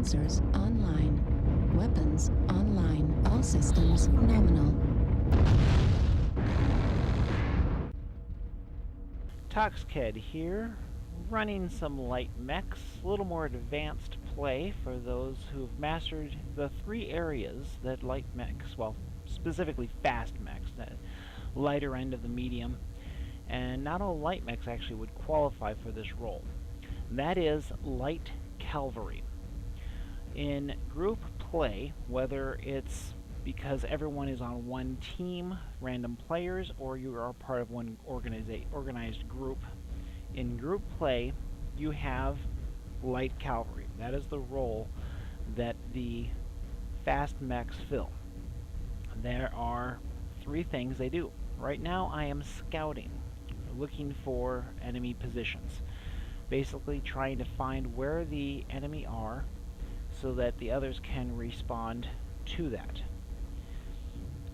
sensors online. Weapons online. All systems nominal. Toxked here, running some light mechs, a little more advanced play for those who have mastered the three areas that light mechs, well, specifically fast mechs, that lighter end of the medium, and not all light mechs actually would qualify for this role. And that is Light Cavalry. In group play, whether it's because everyone is on one team, random players, or you are part of one organized group. In group play, you have Light Cavalry. That is the role that the fast mechs fill. There are three things they do. Right now I am scouting, looking for enemy positions. Basically trying to find where the enemy are so that the others can respond to that.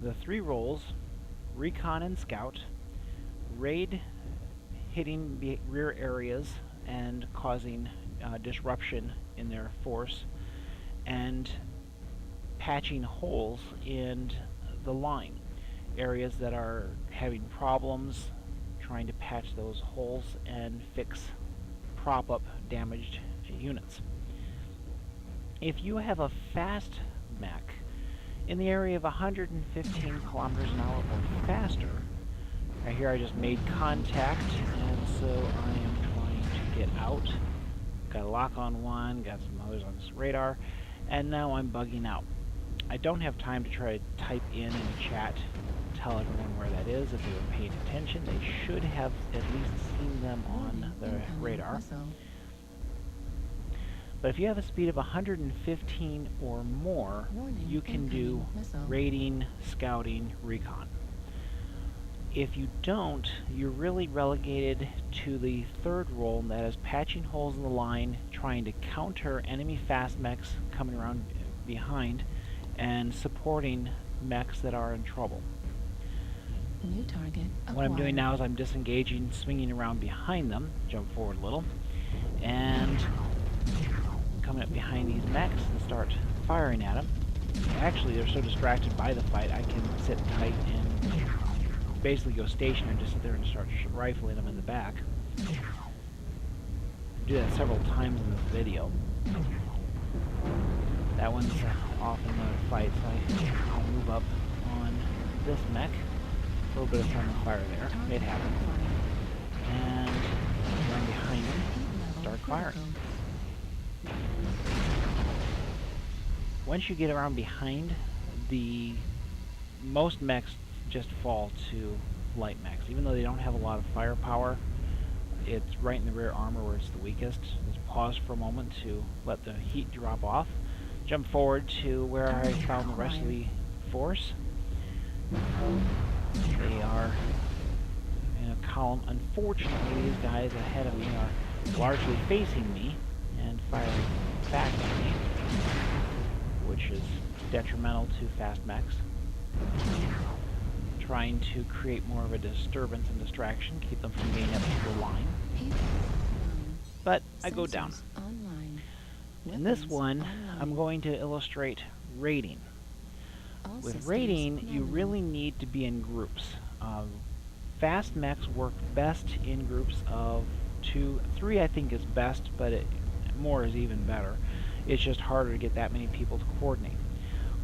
The three roles, Recon and Scout, raid, hitting rear areas and causing disruption in their force, and patching holes in the line. Areas that are having problems, trying to patch those holes and prop up damaged units. If you have a fast mech in the area of 115 kilometers an hour or faster, right here I just made contact, and so I am trying to get out. Got a lock on one, got some others on this radar, and now I'm bugging out. I don't have time to try to type in the chat, tell everyone where that is. If they were paying attention, they should have at least seen them on the radar. But if you have a speed of 115 or more, you can do raiding, scouting, recon. If you don't, you're really relegated to the third role, and that is patching holes in the line, trying to counter enemy fast mechs coming around behind, and supporting mechs that are in trouble. New target acquired. What I'm doing now is I'm disengaging, swinging around behind them, jump forward a little, and coming up behind these mechs and start firing at them. Actually, they're so distracted by the fight, I can sit tight and basically go stationary and just sit there and start rifling them in the back. I do that several times in this video. That one's off in another fight, so I'll move up on this mech. A little bit of thermal fire there, it happened. And run behind him, start firing. Once you get around behind, most mechs just fall to light mechs. Even though they don't have a lot of firepower, it's right in the rear armor where it's the weakest. Just pause for a moment to let the heat drop off. Jump forward to where I found the rest of the force. They are in a column. Unfortunately, these guys ahead of me are largely facing me and firing back at me, which is detrimental to fast mechs. Trying to create more of a disturbance and distraction, keep them from getting up to the line. But I go down. In this one, I'm going to illustrate raiding. With raiding, you really need to be in groups. Fast mechs work best in groups of 2, 3 I think is best, but more is even better. It's just harder to get that many people to coordinate.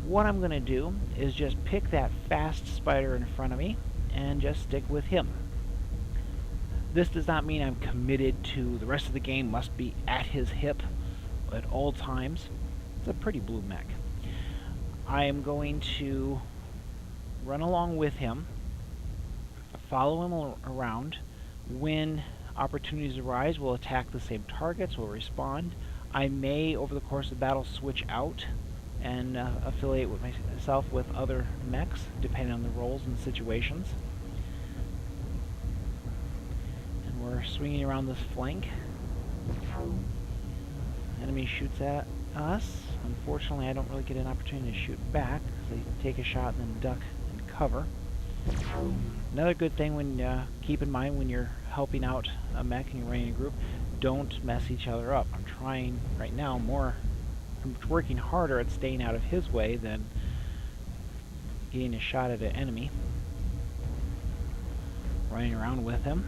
What I'm going to do is just pick that fast spider in front of me and just stick with him. This does not mean I'm committed to the rest of the game must be at his hip at all times. It's a pretty blue mech. I am going to run along with him, follow him around. When opportunities arise, we'll attack the same targets, we'll respond. I may, over the course of the battle, switch out and affiliate with myself with other mechs, depending on the roles and situations. And we're swinging around this flank. Enemy shoots at us. Unfortunately, I don't really get an opportunity to shoot back, because they take a shot and then duck and cover. Another good thing when keep in mind when you're helping out a mech and you're running a group, don't mess each other up. I'm trying right now more working harder at staying out of his way than getting a shot at an enemy. Running around with him,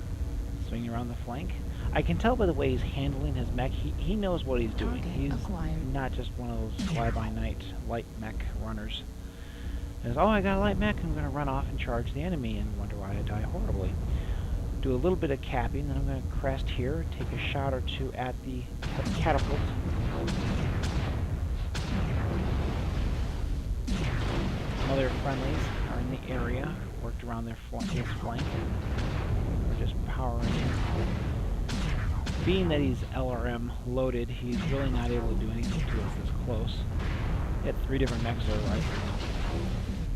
swinging around the flank. I can tell by the way he's handling his mech, he knows what he's doing. He's not just one of those fly-by-night light mech runners. Says, oh, I got a light mech, I'm going to run off and charge the enemy and wonder why I die horribly. Do a little bit of capping, then I'm going to crest here, take a shot or two at the catapult. Some other friendlies are in the area, worked around their this flank. We're just powering in. Being that he's LRM loaded, he's really not able to do anything to us this close. He had 3 different mechs there, right?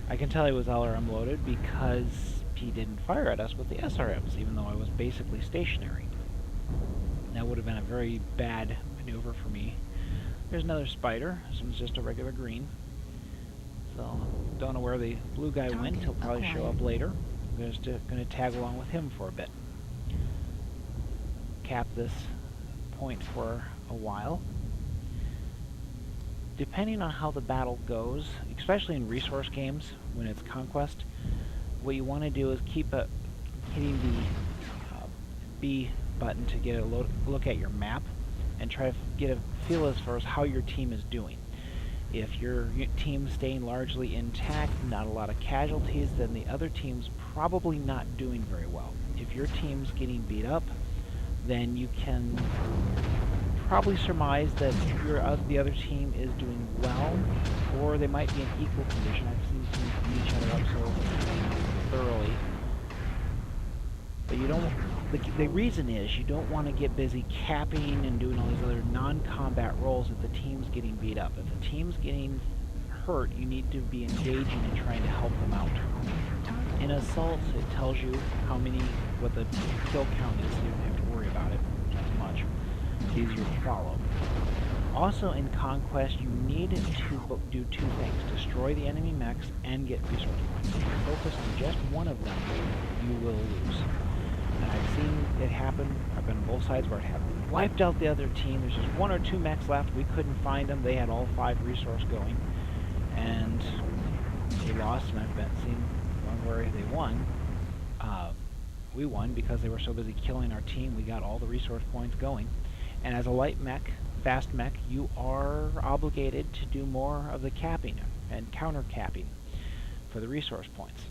I can tell he was LRM loaded because he didn't fire at us with the SRMs, even though I was basically stationary. That would have been a very bad maneuver for me. There's another spider. This one's just a regular green. So, don't know where the blue guy went. He'll probably show up later. I'm just going to tag along with him for a bit. Cap this point for a while. Depending on how the battle goes, especially in resource games when it's conquest, what you want to do is keep hitting the B button to get a look at your map and try to get a feel as far as how your team is doing. If your team's staying largely intact, not a lot of casualties, then the other team's probably not doing very well. If your team's getting beat up, then you can probably surmise that the other team is doing well, or they might be in equal condition. I've seen teams beat each other up so thoroughly. But you don't. The reason is you don't want to get busy capping and doing all these other non-combat roles if the team's getting beat up. If the team's getting hurt, you need to be engaging and trying to help them out. In assaults, it tells you what the kill count is, so you don't have to worry about it as much. It's easier to follow. Also in Conquest, you need to do 2 things. Destroy the enemy mechs and get resource points. If you focus on just one of them, you will lose. And I've seen it happen. I've been on both sides where it had wiped out the other team. There's just 1 or 2 mechs left. We couldn't find them. They had all 5 resource going. And we lost, and I've seen one where they won. We won because they were so busy killing our team, we got all the resource points going. And as a light mech, fast mech, you are obligated to do more of the capping and counter capping for the resource points.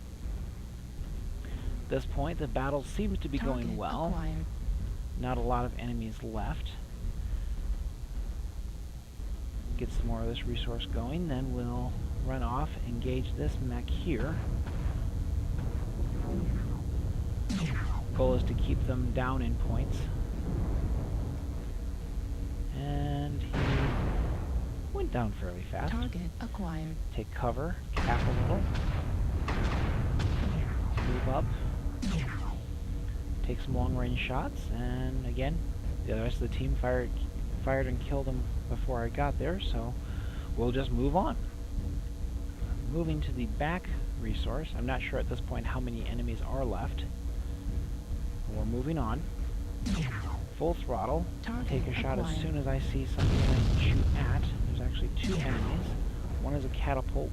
At this point, the battle seems to be going well. Not a lot of enemies left. Get some more of this resource going, then we'll run off, engage this mech here. Goal is to keep them down in points. And he went down fairly fast. Target acquired. Take cover, cap a little. Move up. Take some long-range shots, and again, the rest of the team fired and killed them before I got there, so we'll just move on. Moving to the back resource. I'm not sure at this point how many enemies are left. We're moving on. Full throttle. Take a shot as soon as I see something I can shoot at. There's actually 2 enemies. One is a catapult.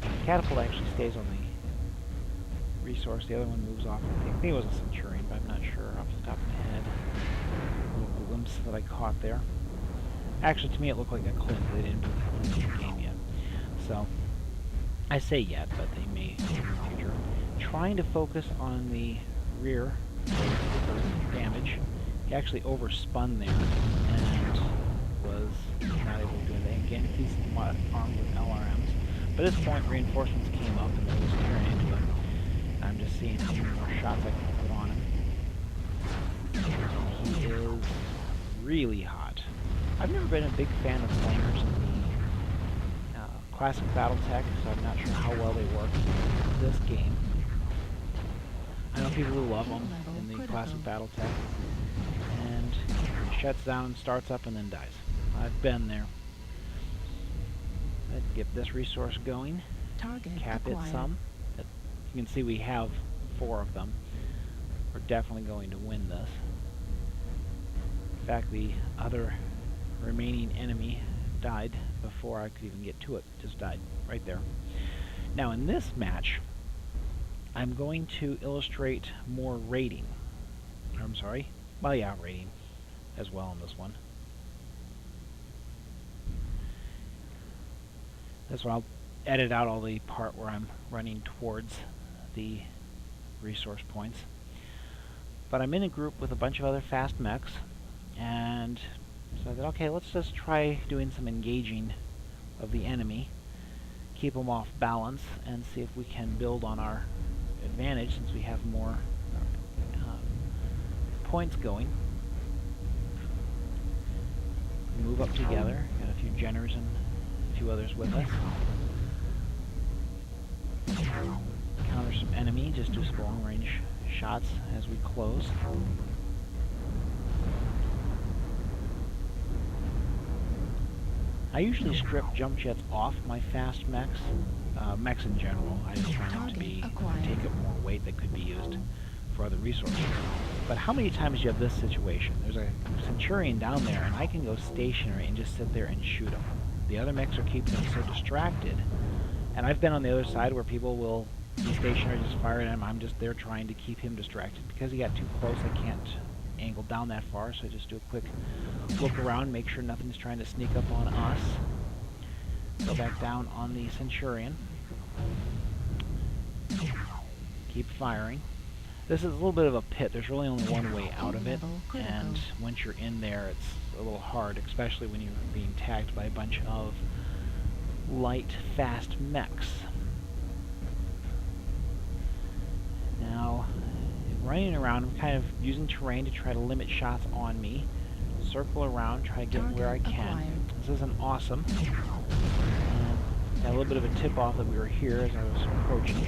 The catapult actually stays on the resource. The other one moves off. I think it was a Centurion, but I'm not sure off the top of my head. A little glimpse that I caught there. Actually, to me it looked like a Clint. They didn't put the Clint in the game yet. So, I say yet, but they may in the future. Trying to focus on the rear for damage. He actually overspun there and was not able to do anything. Again, he's armed with LRMs. But at this point, reinforcements came up and they was tearing into him. I'm just seeing how many more shots I can put on him. He is really hot. I've never been a big fan of flamers in the classic BattleTech, so I'm not sure how well they work in this game. I know people who love them in the classic BattleTech, and it shuts down, starts up, and then dies. I've been there. Let's get this resource going. Cap it some. You can see we have 4 of them. We're definitely going to win this. In fact, the other remaining enemy died before I could even get to it. Just died right there. Now in this match, I'm going to illustrate more rating. I'm sorry. Well, yeah, rating as well in this one. That's why I'll edit out all the part where I'm running towards the resource points. But I'm in a group with a bunch of other fast mechs, and so I thought, okay, let's just try doing some engaging of the enemy, keep them off balance, and see if we can build on our advantage since we have more points going. Move up together. Got a few Jenners and a few others with us. Counter some enemy, just do some long range shots as we close. I usually strip jump jets off my fast mechs. Mechs in general. I just find them to be take up more weight that could be used for other resources. But how many times do you have this situation? There's a Centurion down there, and I can go stationary and just sit there and shoot him. The other mechs are keeping him so distracted, and I've been on the other side where people will be stationary, just fire at him. I'm just there trying to keep him distracted. Because he got too close, I can't angle down that far, so I just do a quick look around, make sure nothing's trying to sneak up on us. Go back down on the Centurion. Keep firing. This is a little bit of a pit. There's really only one way out of it, and once you're in there, it's a little hard, especially when you're being tagged by a bunch of light, fast mechs. Now, running around, I'm kind of using terrain to try to limit shots on me. Circle around, try to get where I can. This isn't awesome. Got a little bit of a tip-off that we were here as I was approaching.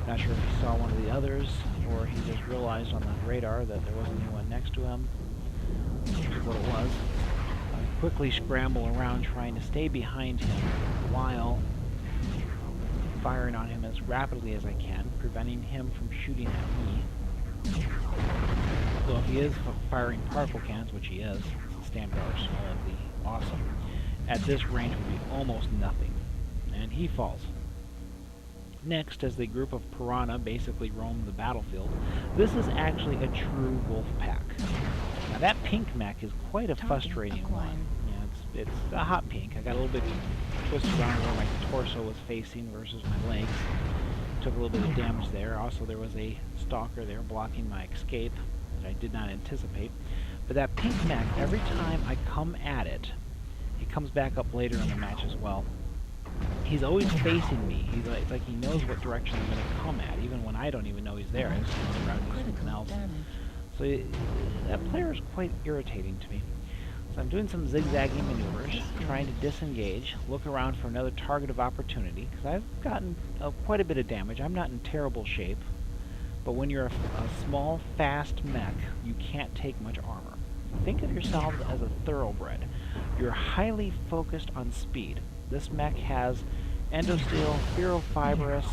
Not sure if he saw one of the others, or he just realized on the radar that there wasn't anyone next to him, which is what it was. I quickly scramble around trying to stay behind him while firing on him as rapidly as I can, preventing him from shooting at me. So if he is firing particle cannons, which he is, it's a standard arsenal of the awesome, at this range would be almost nothing. And he falls. Next, as the group of piranha basically roam the battlefield, this is actually a true wolf pack. Now that pink mech is quite a frustrating one. Yeah, it's a hot pink. I got a little bit twisted around where my torso was facing versus my legs. Took a little bit of damage there. Also, there was a stalker there blocking my escape that I did not anticipate. But that pink mech, every time I come at it, it comes back up later in the match as well. He's always facing me. It's like he knows what direction I'm going to come at, even when I don't even know he's there. I just come around and do something else. So that player is quite irritating to me. So I'm doing some zigzagging maneuvers, trying to disengage, look around for another target of opportunity, because I've gotten quite a bit of damage. I'm not in terrible shape, but when you're a small, fast mech, you can't take much armor. Think of yourselves as a thoroughbred. You're highly focused on speed. This mech has endosteel, ferrofibrous,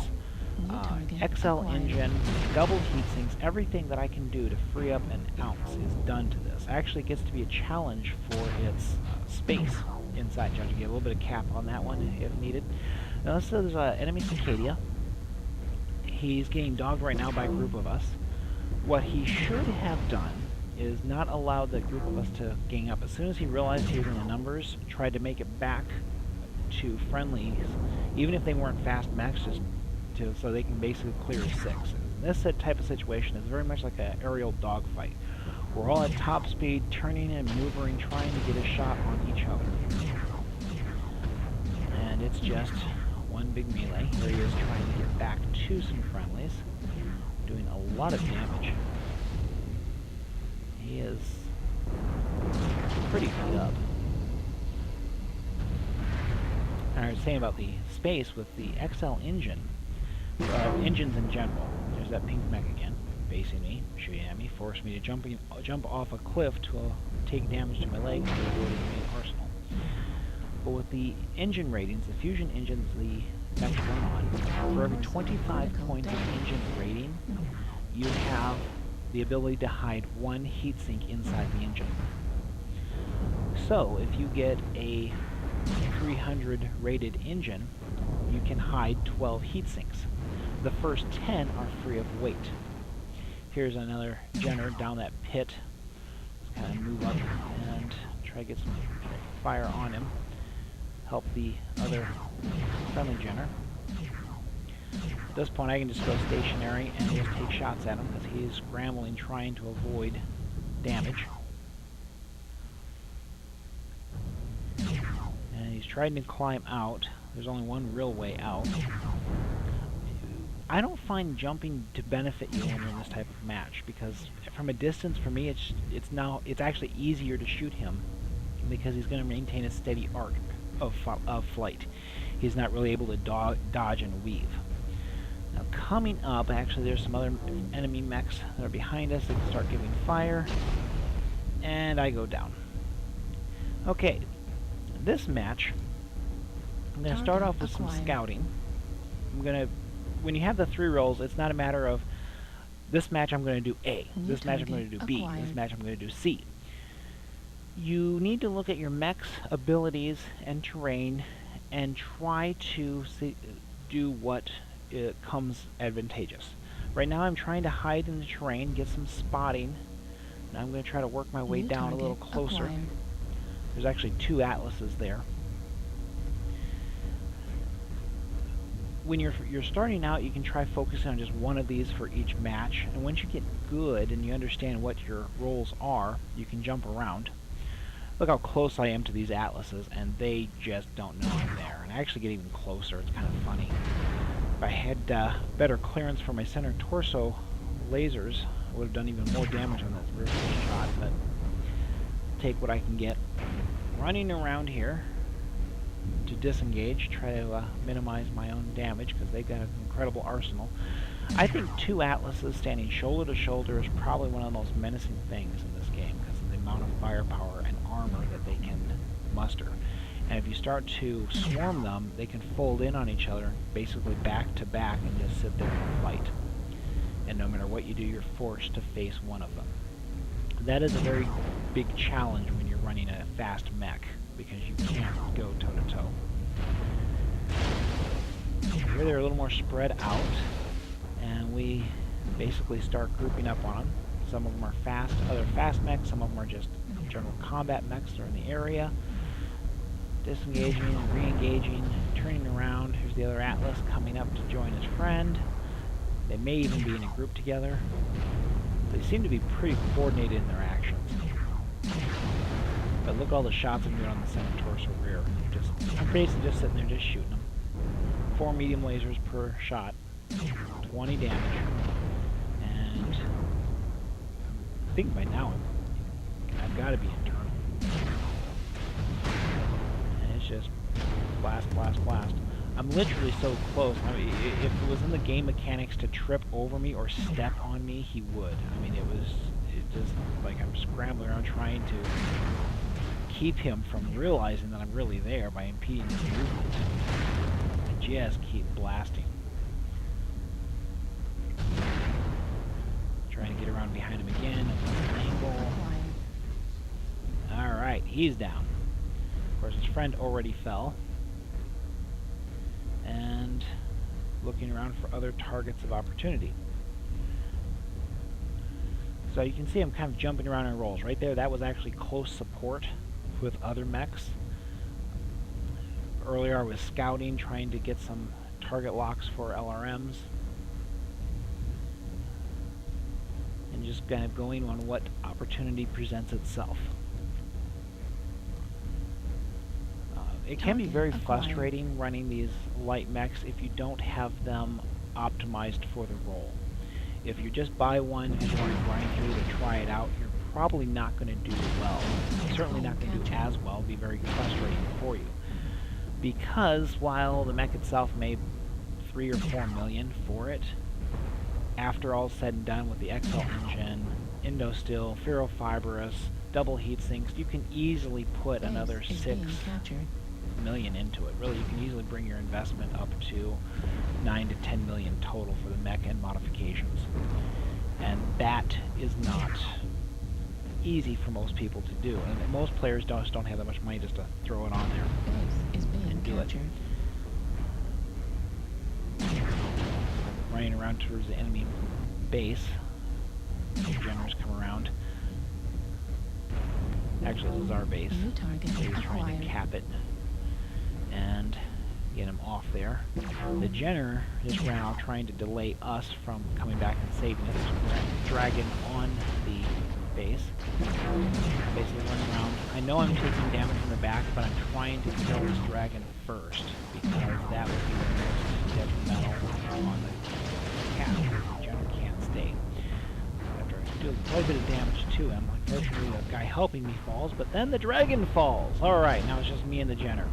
XL engine, double heat sinks. Everything that I can do to free up an ounce is done to this. Actually, it gets to be a challenge for its space inside. You have to get a little bit of cap on that one if needed. Now let's say there's an enemy Cicadia. He's getting dogged right now by a group of us. What he should have done is not allowed the group of us to gang up. As soon as he realized he was in the numbers, tried to make it back to friendlies, even if they weren't fast mechs, just so they can basically clear 6. And this type of situation is very much like an aerial dogfight. We're all at top speed, turning and maneuvering, trying to get a shot on each other. And it's just one big melee. Here he is trying to get back to some friendlies, doing a lot of damage. He is pretty beat up. I was saying about the space with the XL engine, engines in general. There's that pink mech again, facing me, shooting at me, forced me to jump off a cliff to take damage to my legs to avoid the main arsenal. But with the engine ratings, the fusion engines the mechs run on, for every 25 points of engine rating, you have the ability to hide one heatsink inside the engine. So if you get a 300 rated engine, you can hide 12 heat sinks. The first 10 are free of weight. Here's another Jenner down that pit. Let's kind of move up and try to get some fire on him. Help the other friendly Jenner. At this point I can just go stationary and just take shots at him because he's scrambling trying to avoid damage. And he's trying to climb out. There's only one real way out. I don't find jumping to benefit you when you're in this type of match, because from a distance, for me, it's actually easier to shoot him because he's going to maintain a steady arc of flight. He's not really able to dodge and weave. Now coming up, actually there's some other enemy mechs that are behind us. They can start giving fire, and I go down. Okay, this match, I'm going to start off with some scouting. When you have the 3 rolls, it's not a matter of this match I'm going to do A, this match I'm going to do B, this match I'm going to do C. You need to look at your mech's abilities and terrain and try to do what comes advantageous. Right now I'm trying to hide in the terrain, get some spotting, and I'm going to try to work my way down a little closer. There's actually 2 atlases there. When you're starting out, you can try focusing on just one of these for each match, and once you get good and you understand what your roles are, you can jump around. Look how close I am to these atlases, and they just don't know I'm there. And I actually get even closer. It's kind of funny. If I had better clearance for my center torso lasers, I would have done even more damage on that rear shot, but take what I can get. Running around here to disengage, try to minimize my own damage, because they've got an incredible arsenal. I think 2 atlases standing shoulder to shoulder is probably one of the most menacing things in this game, because of the amount of firepower and armor that they can muster. And if you start to swarm them, they can fold in on each other, basically back to back, and just sit there and fight. And no matter what you do, you're forced to face one of them. That is a very big challenge when you're running a fast mech, because you can't go toe-to-toe. Here they're a little more spread out, and we basically start grouping up on them. Some of them are fast, other fast mechs, some of them are just general combat mechs that are in the area. Disengaging, re-engaging, turning around. Here's the other Atlas coming up to join his friend. They may even be in a group together. They seem to be pretty coordinated in their actions. But look at all the shots I'm doing on the center torso rear. I'm basically just sitting there just shooting them. 4 medium lasers per shot. 20 damage. And I think by now I've got to be internal. And it's just blast, blast, blast. I'm literally so close. I mean, if it was in the game mechanics to trip over me or step on me, he would. I mean, it just like I'm scrambling around trying to keep him from realizing that I'm really there by impeding his movement. I just keep blasting. Trying to get around behind him again at an angle. Alright, he's down. Of course, his friend already fell. And looking around for other targets of opportunity. So you can see I'm kind of jumping around in rolls. Right there, that was actually close support with other mechs. Earlier I was scouting, trying to get some target locks for LRMs. And just kind of going on what opportunity presents itself. It can be very frustrating running these light mechs if you don't have them optimized for the role. If you just buy one and you want to grind through to try it out, you're probably not going to do well. Certainly not going to do as well. It'll be very frustrating for you. Because while the mech itself made 3 or 4 million for it, after all said and done with the XL engine, Indosteel, ferrofibrous, double heat sinks, you can easily put another 6 million into it. Really, you can easily bring your investment up to 9 to 10 million total for the mech and modifications. And that is not easy for most people to do, and most players don't have that much money just to throw it on there Base is being and do it. captured. Running around towards the enemy base. Generals come around. Actually, this is our base. New target He's trying acquired. to cap it and get him off there. The Jenner just ran out trying to delay us from coming back and saving us. Dragon on the base. Basically running around. I know I'm taking damage from the back, but I'm trying to kill this dragon first because that would be the most detrimental on the cap. The Jenner can't stay. After I do quite a bit of damage to him, unfortunately the guy helping me falls, but then the dragon falls. Alright, now it's just me and the Jenner.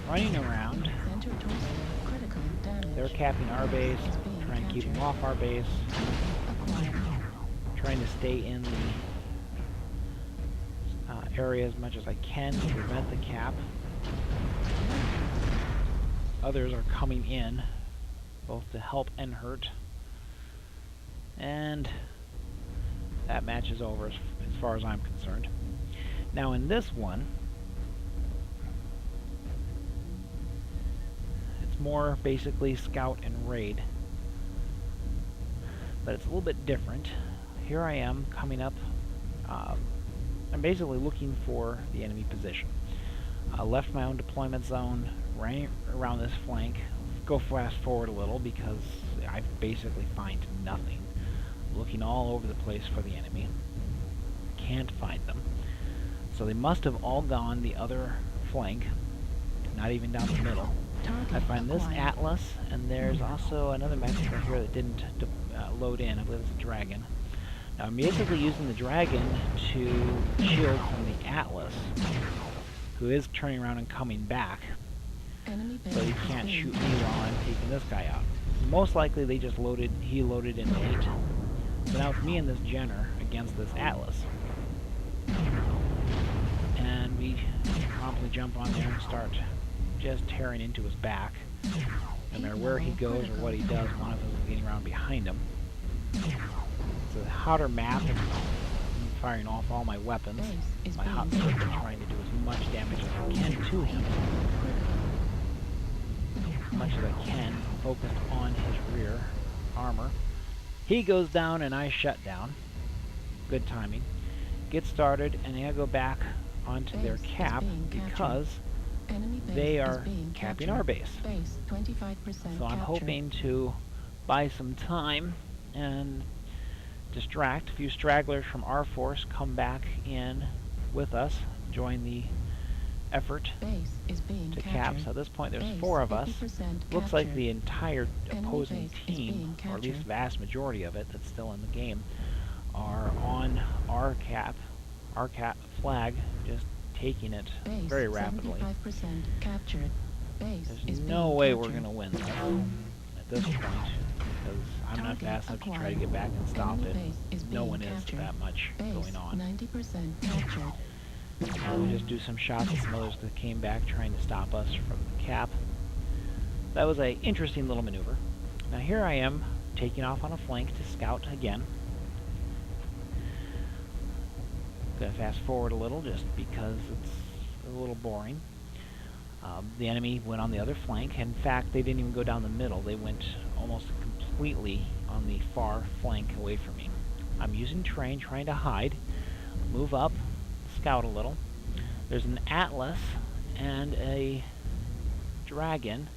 Running around. Center torso critical damage. They're capping our base, trying to keep them off our base, Acquired. trying to stay in the area as much as I can to prevent the cap. Others are coming in, both to help and hurt. And that match is over as far as I'm concerned. Now in this one, it's more basically scout and raid, but it's a little bit different. Here I am coming up. I'm basically looking for the enemy position. I left my own deployment zone, ran around this flank. Go fast forward a little because I basically find nothing. Looking all over the place for the enemy. Can't find them. So they must have all gone the other flank, not even down the middle. I find this Atlas, and there's also another mech here that didn't load in. I believe it's a dragon. Now I'm basically using the dragon to shield from the Atlas, who is turning around and coming back, so he can't shoot me while I'm taking this guy out. Most likely they just he loaded in late. So now it's me and this Jenner against this Atlas. And we promptly jump on there and start just tearing into his back. No matter where he goes or what he does, one of us is getting around behind him. It's a hotter map, and I'm firing off all my weapons. My hot sword is trying to do as much damage as I can to him. As much as I can, focused on his rear armor. He goes down and I shut down. Good timing. Get started, and I go back onto their cap because they are capping our base. So I'm hoping to buy some time and distract a few stragglers from our force, come back in with us, join the effort to cap. So at this point there's 4 of us. Looks like the entire opposing team, or at least the vast majority of it that's still in the game, are on our cap flag, just taking it very rapidly. There's no way we're going to win this at this point, because I'm not fast enough to try to get back and stop it. No one is that much going on. We just do some shots at some others that came back trying to stop us from the cap. That was an interesting little maneuver. Now here I am taking off on a flank to scout again. Gonna fast forward a little just because it's a little boring. The enemy went on the other flank. In fact, they didn't even go down the middle. They went almost completely on the far flank away from me. I'm using terrain, trying to hide, move up, scout a little. There's an Atlas and a dragon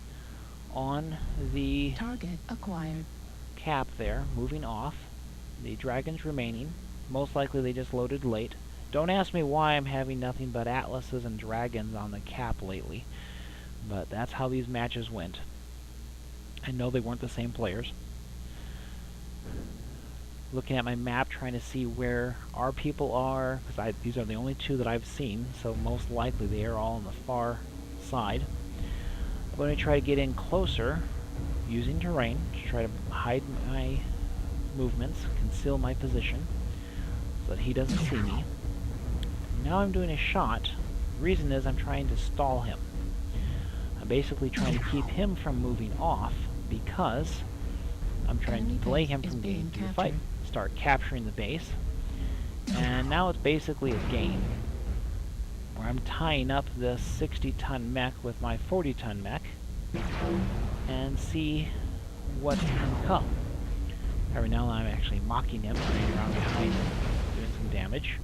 on the Target acquired. cap there, moving off. The dragon's remaining. Most likely they just loaded late. Don't ask me why I'm having nothing but Atlases and dragons on the cap lately, but that's how these matches went. I know they weren't the same players. Looking at my map, trying to see where our people are, because these are the only 2 that I've seen, so most likely they are all on the far side. I'm going to try to get in closer, using terrain, to try to hide my movements, conceal my position, so that he doesn't see me. Now I'm doing a shot. The reason is I'm trying to stall him. I'm basically trying to keep him from moving off because I'm trying to delay him from getting to the fight. Start capturing the base, And now it's basically a game where I'm tying up this 60-ton mech with my 40-ton mech and see what can come. Every now and then I'm actually mocking him, running around behind him, doing some damage.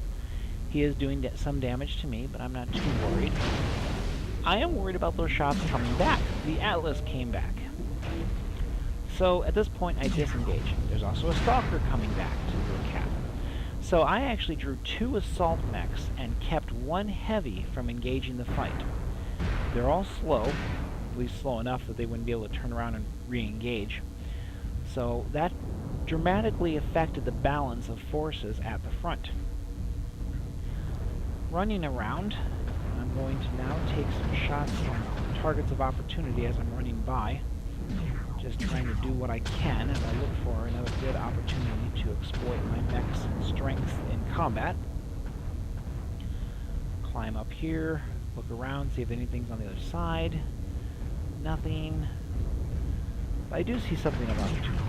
He is doing some damage to me, but I'm not too worried. I am worried about those shots coming back. The Atlas came back. So at this point I disengage. There's also a Stalker coming back to the cap. So I actually drew 2 assault mechs and kept 1 heavy from engaging the fight. They're all slow, at least slow enough that they wouldn't be able to turn around and re-engage. So that dramatically affected the balance of forces at the front. Running around, I'm going to now take some shots on targets of opportunity as I'm running by. Just trying to do what I can as I look for another good opportunity to exploit my mech's strength in combat. Climb up here, look around, see if anything's on the other side. Nothing. But I do see something of opportunity.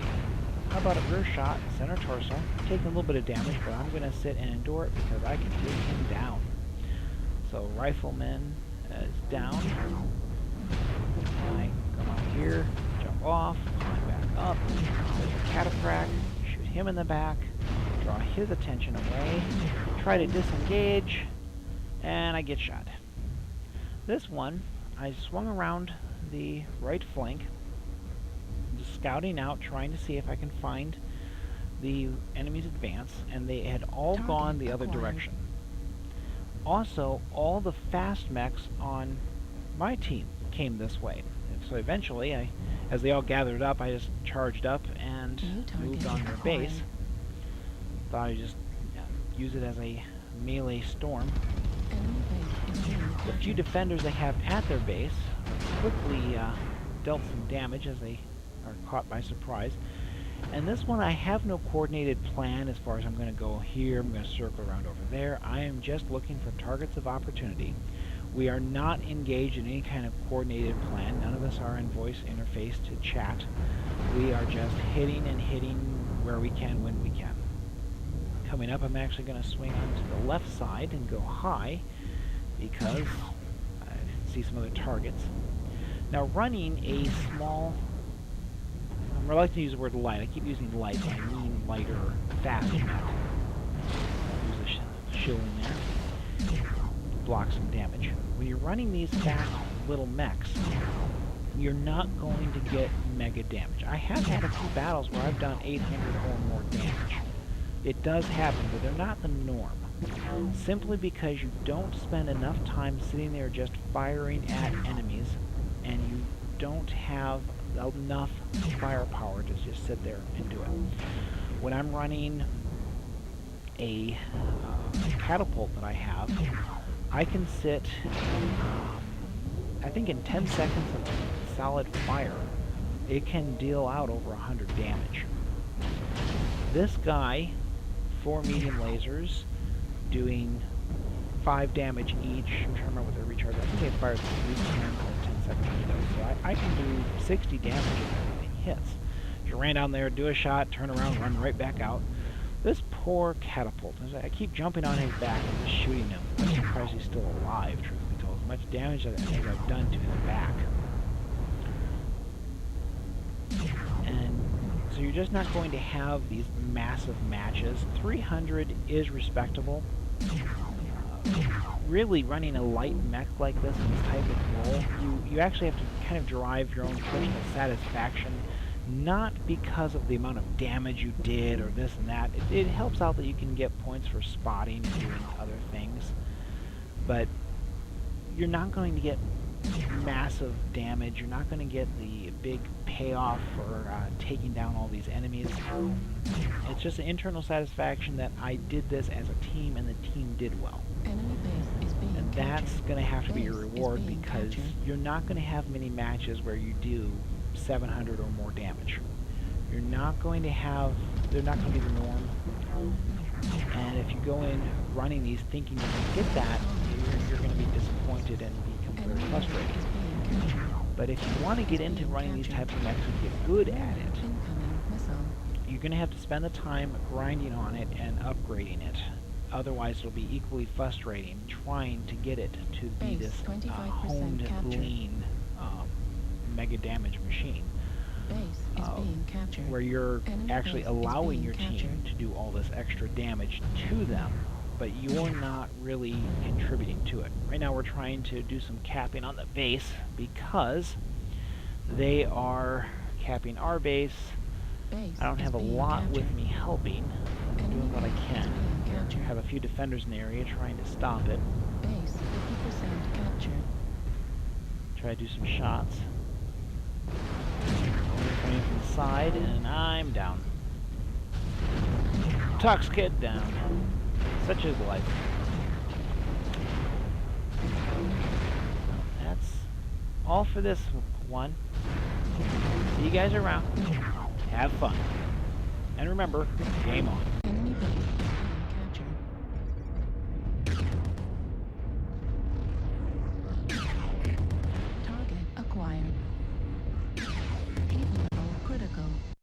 How about a rear shot, center torso? Taking a little bit of damage, but I'm going to sit and endure it because I can take him down. So rifleman is down. I come out here, jump off, climb back up. There's a Aproch, shoot him in the back, draw his attention away, try to disengage, and I get shot. This one, I swung around the right flank, just scouting out, trying to see if I can find the enemy's advance, and they had all gone the other direction. Also, all the fast mechs on my team came this way. And so eventually, as they all gathered up, I just charged up and moved on their base. Thought I'd just use it as a melee storm. The few defenders they have at their base quickly dealt some damage as they are caught by surprise. And this one I have no coordinated plan as far as I'm going to go here, I'm going to circle around over there. I am just looking for targets of opportunity. We are not engaged in any kind of coordinated plan. None of us are in voice interface to chat. We are just hitting and hitting where we can when we can. Coming up, I'm actually going to swing onto the left side and go high because I see some other targets. Now running a small... I'm reluctant to use the word light. I keep using light, but I mean lighter, fast mech. Use a shield in there. Block some damage. When you're running these fast little mechs, you're not going to get mega damage. I have had a few battles where I've done 800 or more damage. It does happen, but they're not the norm. Simply because you don't spend enough time sitting there just firing at enemies, and you don't have enough firepower to just sit there and do it. When I'm running a catapult that I have, I can sit, I think in 10 seconds of solid fire, it can deal out over 100 damage. This guy, 4 medium lasers, doing 5 damage each. I'm trying to remember what their recharge is. I think they fired 3 times in a 10-second window, so I can do 60 damage if everything hits. Just ran down there, do a shot, turn around, run right back out. This poor catapult, I keep jumping on his back and just shooting him. I'm surprised he's still alive, truth be told. As much damage as I've done to his back. And so you're just not going to have these massive matches. 300 is respectable. Really running a light mech like this in this type of role, you actually have to kind of derive your own personal satisfaction, not because of the amount of damage you did or this and that. It helps out that you can get points for spotting and doing other things, but you're not going to get massive damage. You're not going to get the big payoff for taking down all these enemies. It's just an internal satisfaction that I did this as a team and the team did well. And that's going to have to be your reward, because you're not going to have many matches where you do 700 or more damage. You're not going to have, they're not going to be the norm. And if you go in running these thinking you're going to get that, you're going to be disappointed and become very frustrated. But if you want to get into running these types of mechs and get good at it, you're going to have to spend the time grinding on it and upgrading it. otherwise it'll be equally frustrating trying to get it to be Base this 25% honed, captured. lean, mega damage machine. Base is being captured. Where you're Enemy actually base is allowing being your team captured. to do all this extra damage to them, but you're not really contributing to it. Right now we're trying to do some capping on the base because they are capping our base. Base I don't is have a being lot captured. with me helping. I'm Enemy doing what I base can. is being captured. Have a few defenders in the area trying to stop it. Base 50% captured. Try to do some shots. Coming from the side, and I'm down. Tox Kid down. Such is life. That's all for this one. See you guys around. Have fun. And remember, game on. Enemy base